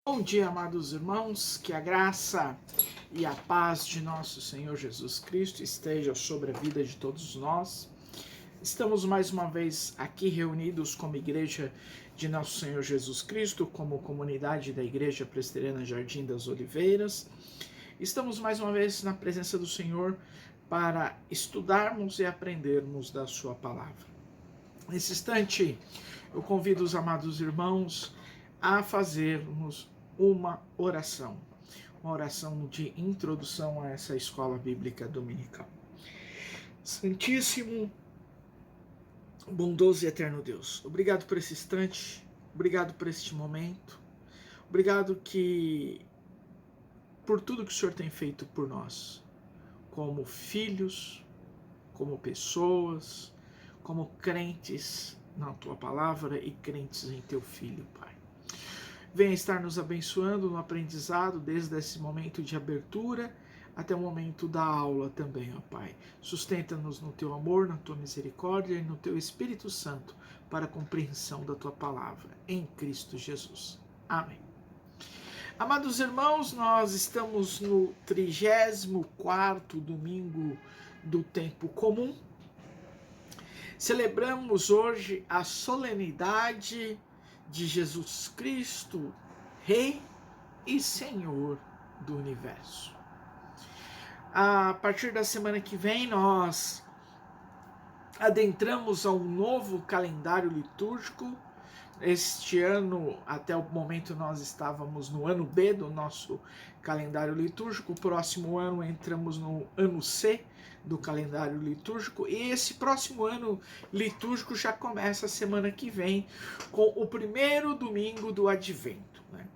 Bom dia, amados irmãos, que a graça e a paz de nosso Senhor Jesus Cristo esteja sobre a vida de todos nós. Estamos mais uma vez aqui reunidos como igreja de nosso Senhor Jesus Cristo, como comunidade da Igreja Presbiteriana Jardim das Oliveiras. Estamos mais uma vez na presença do Senhor para estudarmos e aprendermos da sua palavra. Nesse instante, eu convido os amados irmãos a fazermos uma oração de introdução a essa escola bíblica dominical. Santíssimo, bondoso e eterno Deus, obrigado por esse instante, obrigado por este momento, obrigado por tudo que o Senhor tem feito por nós, como filhos, como pessoas, como crentes na Tua Palavra e crentes em Teu Filho, Pai. Venha estar nos abençoando no aprendizado, desde esse momento de abertura até o momento da aula também, ó Pai. Sustenta-nos no Teu amor, na Tua misericórdia e no Teu Espírito Santo para a compreensão da Tua Palavra, em Cristo Jesus. Amém. Amados irmãos, nós estamos no 34º domingo do tempo comum. Celebramos hoje a solenidade de Jesus Cristo, Rei e Senhor do Universo. A partir da semana que vem, nós adentramos a um novo calendário litúrgico. Este ano, até o momento, nós estávamos no ano B do nosso calendário litúrgico. O próximo ano entramos no ano C do calendário litúrgico. E esse próximo ano litúrgico já começa a semana que vem, com o primeiro domingo do Advento, né?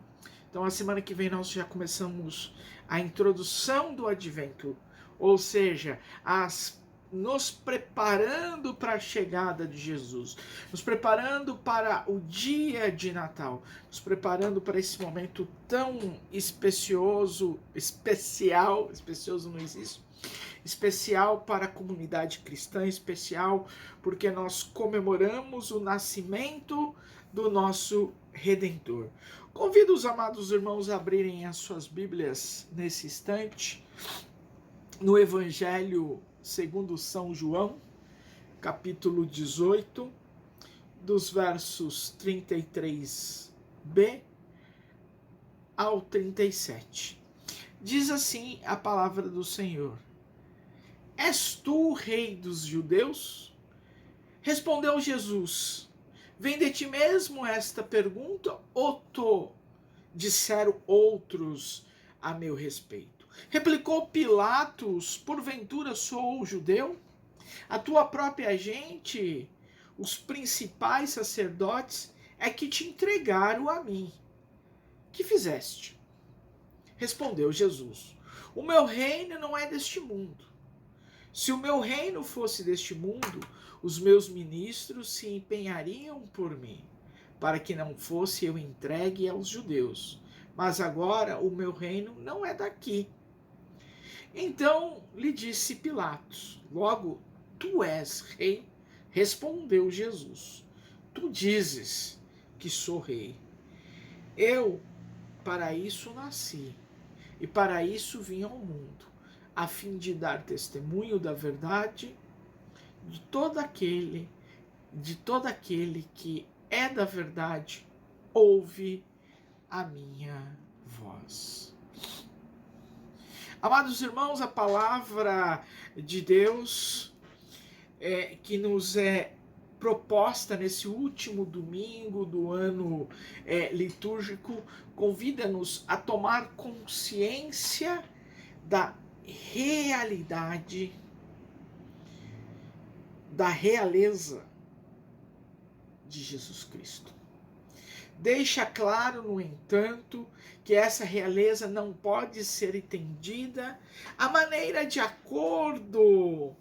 Então, a semana que vem nós já começamos a introdução do Advento, ou seja, nos preparando para a chegada de Jesus, nos preparando para o dia de Natal, nos preparando para esse momento tão especioso não existe, especial para a comunidade cristã, especial porque nós comemoramos o nascimento do nosso Redentor. Convido os amados irmãos a abrirem as suas Bíblias nesse instante, no Evangelho segundo São João, capítulo 18, dos versos 33b ao 37. Diz assim a palavra do Senhor: És tu o rei dos judeus? Respondeu Jesus: Vem de ti mesmo esta pergunta, ou disseram outros a meu respeito? Replicou Pilatos: Porventura sou judeu? A tua própria gente, os principais sacerdotes, é que te entregaram a mim. Que fizeste? Respondeu Jesus: O meu reino não é deste mundo. Se o meu reino fosse deste mundo, os meus ministros se empenhariam por mim, para que não fosse eu entregue aos judeus. Mas agora o meu reino não é daqui. Então lhe disse Pilatos: Logo, tu és rei? Respondeu Jesus: Tu dizes que sou rei. Eu para isso nasci, e para isso vim ao mundo, a fim de dar testemunho da verdade de todo aquele que é da verdade, ouve a minha voz. Amados irmãos, a palavra de Deus que nos é proposta nesse último domingo do ano litúrgico convida-nos a tomar consciência da realidade, da realeza de Jesus Cristo. Deixa claro, no entanto, que essa realeza não pode ser entendida à maneira de acordo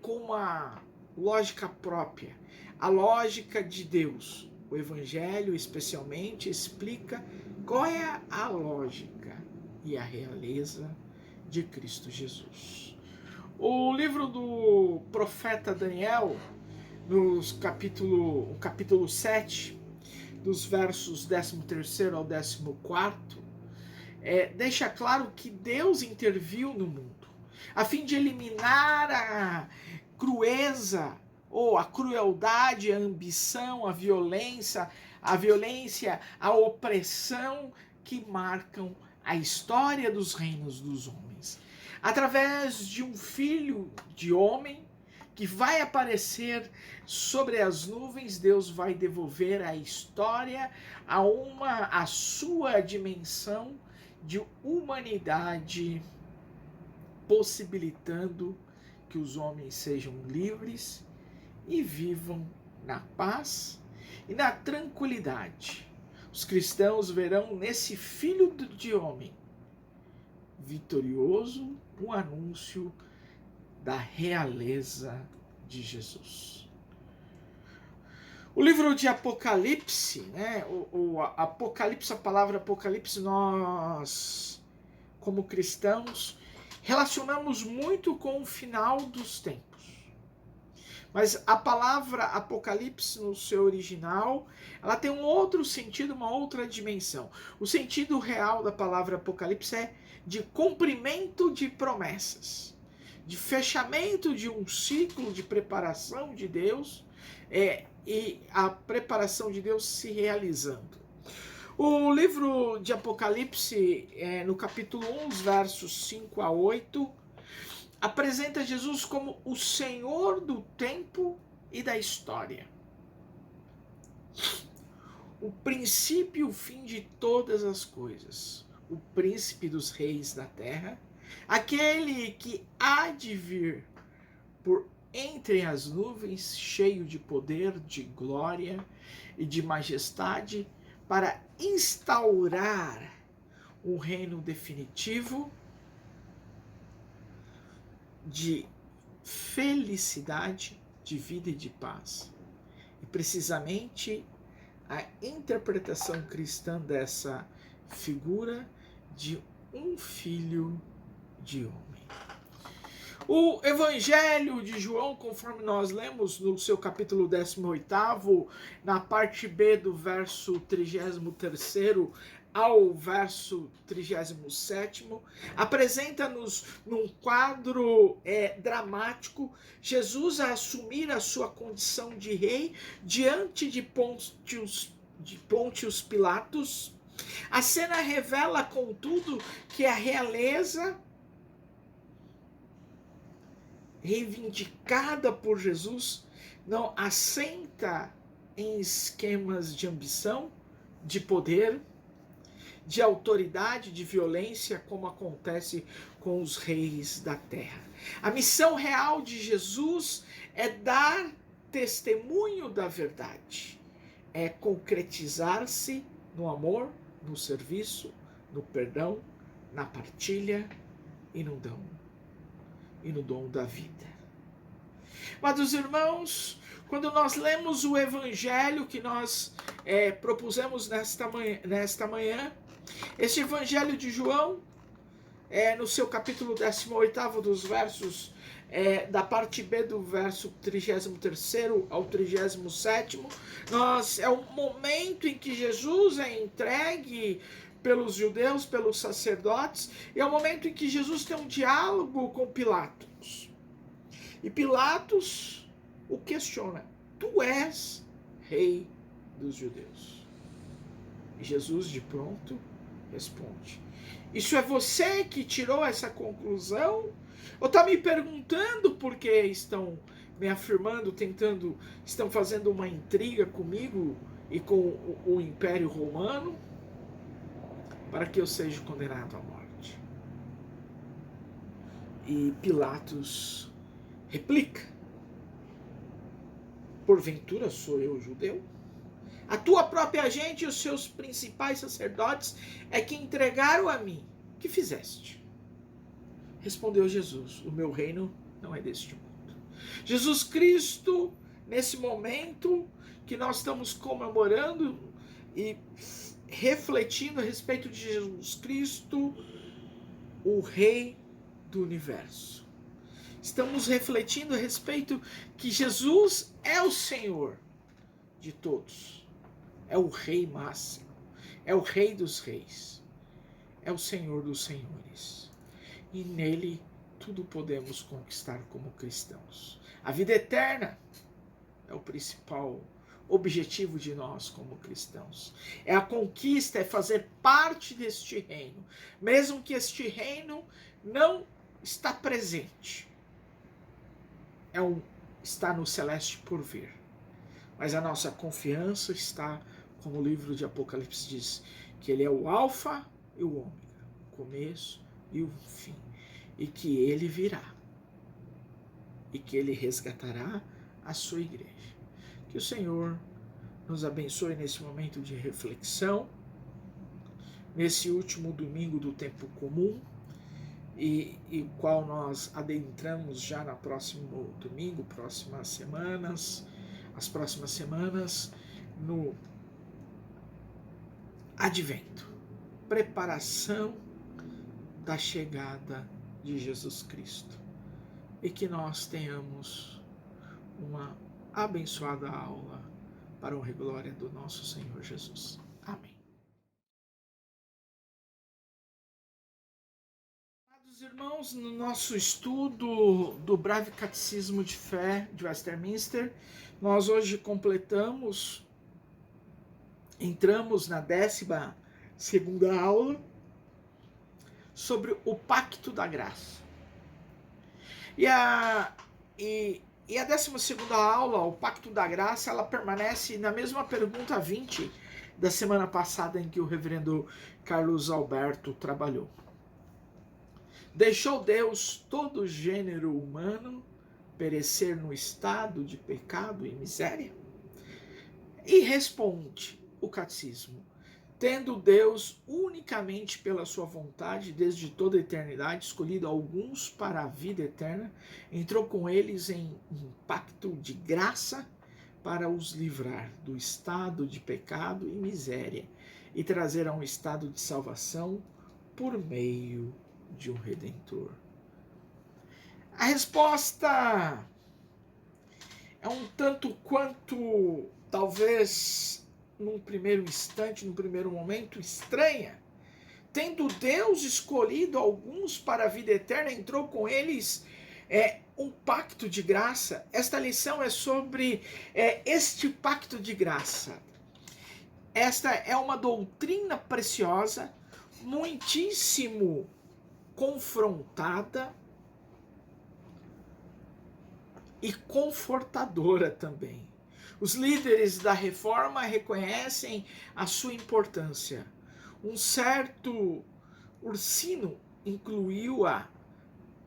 com a lógica própria, a lógica de Deus. O Evangelho, especialmente, explica qual é a lógica e a realeza de Cristo Jesus. O livro do profeta Daniel, no capítulo 7, dos versos 13º ao 14º, deixa claro que Deus interviu no mundo, a fim de eliminar a crueza, ou a crueldade, a ambição, a violência, a opressão que marcam a história dos reinos dos homens. Através de um filho de homem que vai aparecer sobre as nuvens, Deus vai devolver a história a sua dimensão de humanidade, possibilitando que os homens sejam livres e vivam na paz e na tranquilidade. Os cristãos verão nesse filho de homem vitorioso um anúncio da realeza de Jesus. O livro de Apocalipse, né? O Apocalipse, a palavra Apocalipse, nós, como cristãos, relacionamos muito com o final dos tempos. Mas a palavra Apocalipse, no seu original, ela tem um outro sentido, uma outra dimensão. O sentido real da palavra Apocalipse é de cumprimento de promessas, de fechamento de um ciclo de preparação de Deus, e a preparação de Deus se realizando. O livro de Apocalipse, no capítulo 1, versos 5 a 8, apresenta Jesus como o Senhor do tempo e da história, o princípio e o fim de todas as coisas, o príncipe dos reis da terra, aquele que há de vir por entre as nuvens, cheio de poder, de glória e de majestade, para instaurar um reino definitivo de felicidade, de vida e de paz. E precisamente a interpretação cristã dessa figura de um filho de homem. O Evangelho de João, conforme nós lemos no seu capítulo 18º, na parte B do verso 33º ao verso 37º, apresenta-nos num quadro dramático Jesus a assumir a sua condição de rei diante de Pôncio Pilatos. A cena revela, contudo, que a realeza reivindicada por Jesus não assenta em esquemas de ambição, de poder, de autoridade, de violência, como acontece com os reis da terra. A missão real de Jesus é dar testemunho da verdade, é concretizar-se no amor, no serviço, no perdão, na partilha e no dom da vida. Mas, os irmãos, quando nós lemos o Evangelho que nós propusemos nesta manhã, este Evangelho de João, no seu capítulo 18º, dos versos, da parte B do verso 33º ao 37º, é o momento em que Jesus é entregue pelos judeus, pelos sacerdotes, e é o momento em que Jesus tem um diálogo com Pilatos. E Pilatos o questiona: tu és rei dos judeus? E Jesus de pronto responde: isso é você que tirou essa conclusão? Ou está me perguntando por que estão me afirmando, estão fazendo uma intriga comigo e com o Império Romano, para que eu seja condenado à morte? E Pilatos replica: porventura sou eu judeu? A tua própria gente e os seus principais sacerdotes é que entregaram a mim. Que fizeste? Respondeu Jesus: o meu reino não é deste mundo. Jesus Cristo, nesse momento que nós estamos comemorando e refletindo a respeito de Jesus Cristo, o Rei do Universo. Estamos refletindo a respeito que Jesus é o Senhor de todos. é o Rei máximo, é o Rei dos reis, é o Senhor dos senhores. E nele tudo podemos conquistar como cristãos. A vida eterna é o principal objetivo de nós como cristãos. É a conquista, é fazer parte deste reino, mesmo que este reino não está presente. Está no celeste por vir. Mas a nossa confiança está, como o livro de Apocalipse diz, que ele é o alfa e o ômega, o começo e o fim, e que ele virá, e que ele resgatará a sua igreja. Que o Senhor nos abençoe nesse momento de reflexão, nesse último domingo do tempo comum, e qual nós adentramos já no próximo domingo, as próximas semanas, no advento, preparação da chegada de Jesus Cristo. E que nós tenhamos uma abençoada aula para a honra e glória do nosso Senhor Jesus. Amém. Amados irmãos, no nosso estudo do Breve Catecismo de Fé de Westminster, nós hoje entramos na 12ª aula sobre o Pacto da Graça. E a 12ª aula, o Pacto da Graça, ela permanece na mesma pergunta 20 da semana passada em que o reverendo Carlos Alberto trabalhou. Deixou Deus todo o gênero humano perecer no estado de pecado e miséria? E responde o catecismo: tendo Deus, unicamente pela sua vontade, desde toda a eternidade, escolhido alguns para a vida eterna, entrou com eles em um pacto de graça para os livrar do estado de pecado e miséria e trazer a um estado de salvação por meio de um Redentor. A resposta é um tanto quanto, talvez, num primeiro instante, num primeiro momento, estranha. Tendo Deus escolhido alguns para a vida eterna, entrou com eles um pacto de graça. Esta lição é sobre este pacto de graça. Esta é uma doutrina preciosa, muitíssimo confrontada e confortadora também. Os líderes da reforma reconhecem a sua importância. Um certo Ursino incluiu-a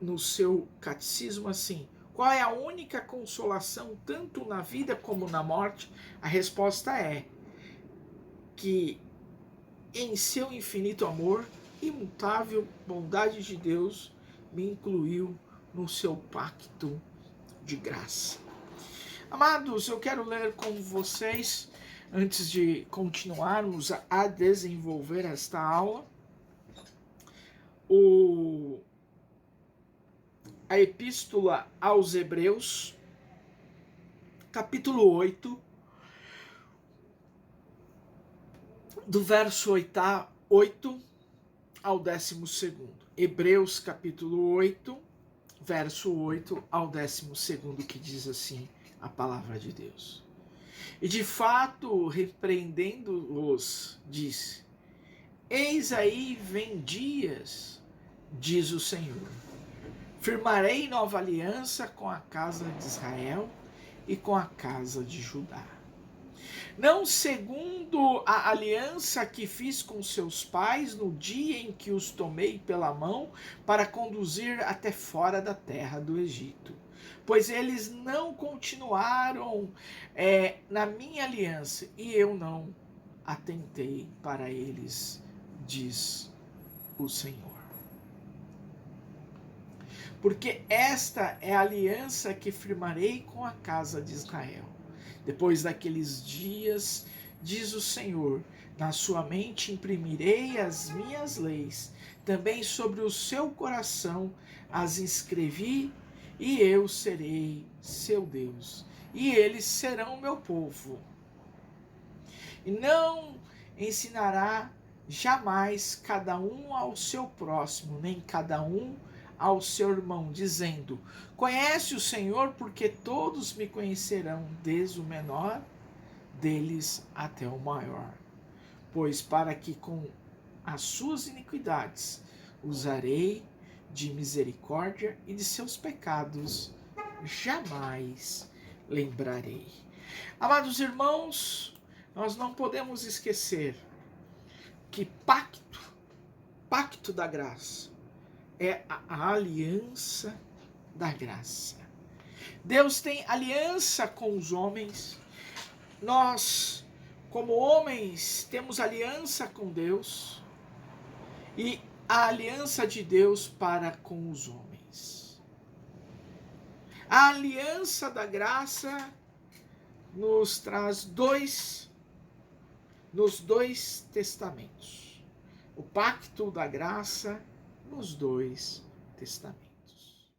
no seu catecismo assim: qual é a única consolação tanto na vida como na morte? A resposta é que em seu infinito amor, imutável bondade de Deus me incluiu no seu pacto de graça. Amados, eu quero ler com vocês, antes de continuarmos a desenvolver esta aula, a Epístola aos Hebreus, capítulo 8, do verso 8 ao 12º. Hebreus, capítulo 8, verso 8 ao 12º, que diz assim a palavra de Deus. E de fato, repreendendo-os, disse: eis aí vem dias, diz o Senhor, firmarei nova aliança com a casa de Israel e com a casa de Judá. Não segundo a aliança que fiz com seus pais no dia em que os tomei pela mão para conduzir até fora da terra do Egito, pois eles não continuaram na minha aliança e eu não atentei para eles, diz o Senhor. Porque esta é a aliança que firmarei com a casa de Israel. Depois daqueles dias, diz o Senhor, na sua mente imprimirei as minhas leis, também sobre o seu coração as inscrevi, e eu serei seu Deus, e eles serão meu povo. e não ensinará jamais cada um ao seu próximo, nem cada um ao seu irmão, dizendo: conhece o Senhor, porque todos me conhecerão, desde o menor deles até o maior. Pois para que com as suas iniquidades usarei de misericórdia, e de seus pecados jamais lembrarei. Amados irmãos, nós não podemos esquecer que pacto da graça, é a aliança da graça. Deus tem aliança com os homens. Nós, como homens, temos aliança com Deus. E a aliança de Deus para com os homens. A aliança da graça nos traz nos dois testamentos. O pacto da graça nos dois testamentos.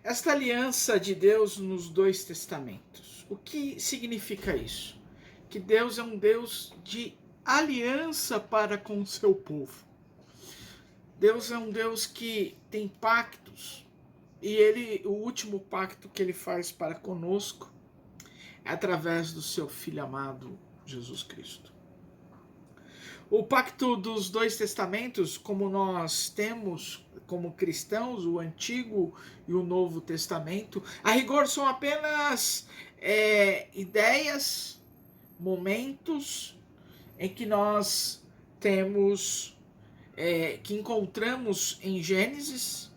Esta aliança de Deus nos dois testamentos. O que significa isso? Que Deus é um Deus de aliança para com o seu povo. Deus é um Deus que tem pactos, e o último pacto que ele faz para conosco é através do seu Filho amado, Jesus Cristo. O pacto dos dois testamentos, como nós temos como cristãos, o Antigo e o Novo Testamento, a rigor são apenas ideias, momentos em que nós temos, que encontramos em Gênesis,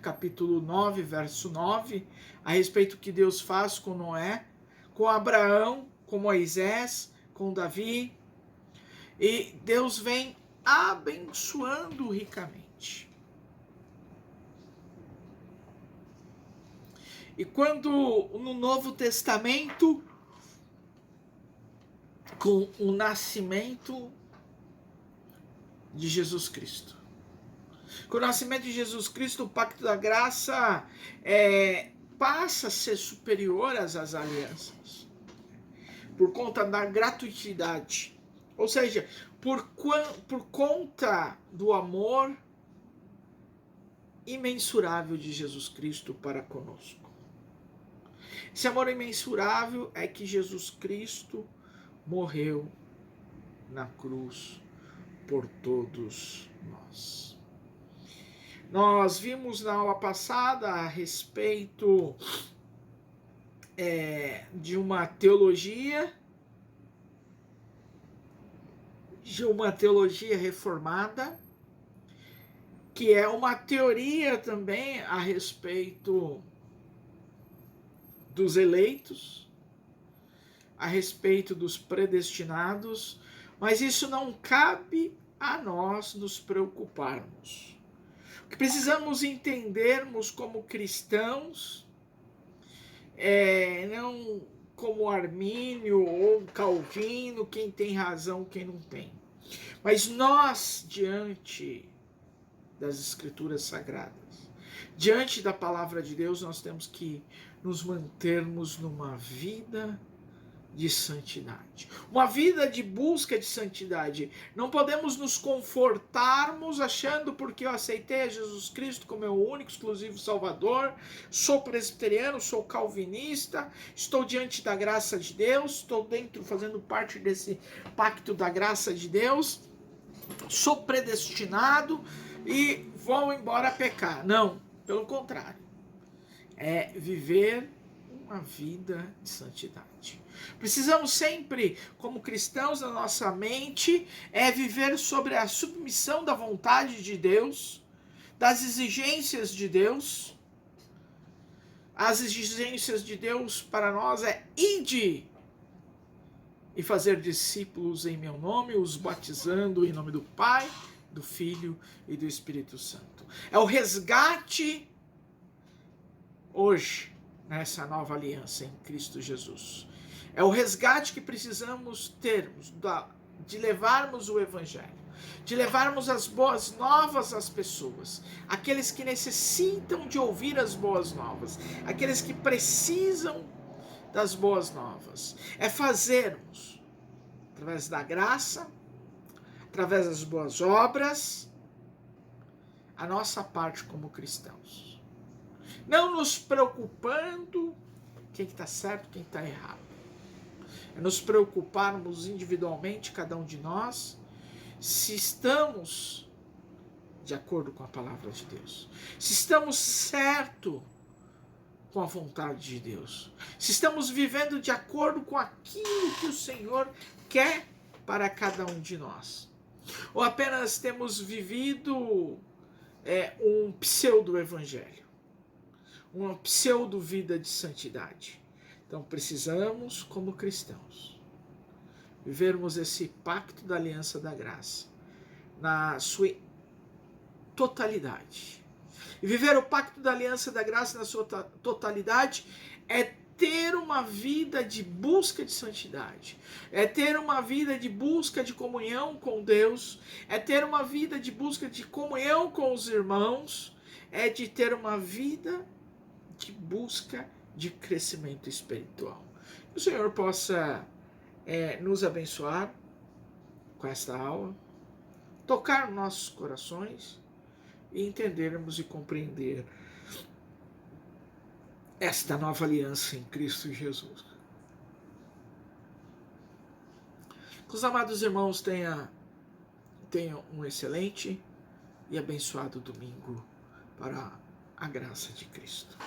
capítulo 9, verso 9, a respeito do que Deus faz com Noé, com Abraão, com Moisés, com Davi, e Deus vem abençoando ricamente. E quando no Novo Testamento, com o nascimento de Jesus Cristo. Com o nascimento de Jesus Cristo, o pacto da graça passa a ser superior às alianças, por conta da gratuitidade. Ou seja, por conta do amor imensurável de Jesus Cristo para conosco. Esse amor imensurável é que Jesus Cristo morreu na cruz por todos nós. Nós vimos na aula passada a respeito de uma teologia reformada, que é uma teoria também a respeito dos eleitos, a respeito dos predestinados, mas isso não cabe a nós nos preocuparmos. O que precisamos entendermos como cristãos, não como Armínio ou Calvino, quem tem razão, quem não tem. Mas nós, diante das Escrituras Sagradas, diante da Palavra de Deus, nós temos que nos mantermos numa vida de santidade, uma vida de busca de santidade. Não podemos nos confortarmos achando, porque eu aceitei a Jesus Cristo como meu único, exclusivo Salvador, sou presbiteriano, sou calvinista, estou diante da graça de Deus, estou fazendo parte desse pacto da graça de Deus, sou predestinado e vou embora pecar. Não, pelo contrário, é viver uma vida de santidade. Precisamos sempre, como cristãos, na nossa mente, viver sobre a submissão da vontade de Deus, das exigências de Deus. As exigências de Deus para nós é: ide e fazer discípulos em meu nome, os batizando em nome do Pai, do Filho e do Espírito Santo. É o resgate hoje, nessa nova aliança em Cristo Jesus. É o resgate que precisamos termos, de levarmos o Evangelho, de levarmos as boas novas às pessoas, aqueles que necessitam de ouvir as boas novas, aqueles que precisam das boas novas. É fazermos, através da graça, através das boas obras, a nossa parte como cristãos. Não nos preocupando quem está certo, quem está errado. É nos preocuparmos individualmente, cada um de nós, se estamos de acordo com a palavra de Deus. Se estamos certo com a vontade de Deus. Se estamos vivendo de acordo com aquilo que o Senhor quer para cada um de nós. Ou apenas temos vivido um pseudo-evangelho. Uma pseudo-vida de santidade. Então precisamos, como cristãos, vivermos esse pacto da aliança da graça na sua totalidade. E viver o pacto da aliança da graça na sua totalidade é ter uma vida de busca de santidade, é ter uma vida de busca de comunhão com Deus, é ter uma vida de busca de comunhão com os irmãos, é de ter uma vida de busca de crescimento espiritual. Que o Senhor possa nos abençoar com esta aula, tocar nossos corações e entendermos e compreender esta nova aliança em Cristo Jesus. Que os amados irmãos tenham um excelente e abençoado domingo para a graça de Cristo.